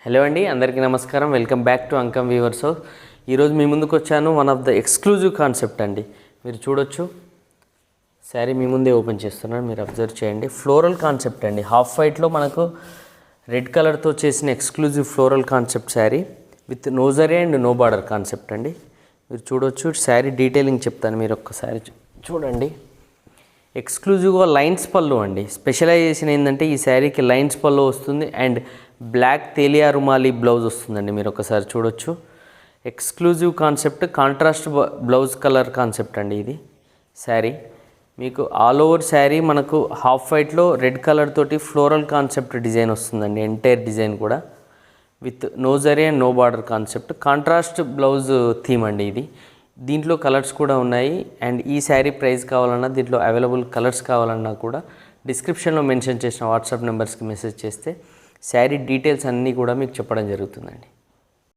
Hello అండి, అందరికీ నమస్కారం. Welcome back to Ankam weavers. ఈరోజు మీ ముందుకు వచ్చాను. One of the exclusive concept అండి. మీరు చూడొచ్చు, శారీ మీ ముందే ఓపెన్ చేస్తున్నాను, మీరు అబ్జర్వ్ చేయండి. ఫ్లోరల్ కాన్సెప్ట్ అండి. హాఫ్ వైట్లో మనకు రెడ్ కలర్తో చేసిన exclusive floral concept sari with నోజరీ అండ్ నో బార్డర్ కాన్సెప్ట్ అండి. మీరు చూడొచ్చు, శారీ డీటెయిలింగ్ చెప్తాను, మీరు ఒక్కసారి చూడండి. ఎక్స్క్లూజివ్గా లైన్స్ పళ్ళు అండి. స్పెషలైజేషన్ ఏంటంటే ఈ శారీకి లైన్స్ పళ్ళు వస్తుంది అండ్ బ్లాక్ తేలియా రుమాలి బ్లౌజ్ వస్తుందండి. మీరు ఒకసారి చూడొచ్చు. Exclusive concept, contrast blouse colour concept అండి ఇది శారీ. మీకు ఆల్ ఓవర్ శారీ మనకు హాఫ్ వైట్లో రెడ్ కలర్ తోటి ఫ్లోరల్ కాన్సెప్ట్ డిజైన్ వస్తుందండి. ఎంటైర్ డిజైన్ కూడా విత్ నోజరీ and no border concept. Contrast blouse theme అండి ఇది. దీంట్లో కలర్స్ కూడా ఉన్నాయి. అండ్ ఈ శారీ ప్రైస్ కావాలన్నా, దీంట్లో అవైలబుల్ కలర్స్ కావాలన్నా కూడా డిస్క్రిప్షన్లో మెన్షన్ చేసిన వాట్సాప్ నెంబర్స్కి మెసేజ్ చేస్తే శారీ డీటెయిల్స్ అన్నీ కూడా మీకు చెప్పడం జరుగుతుందండి.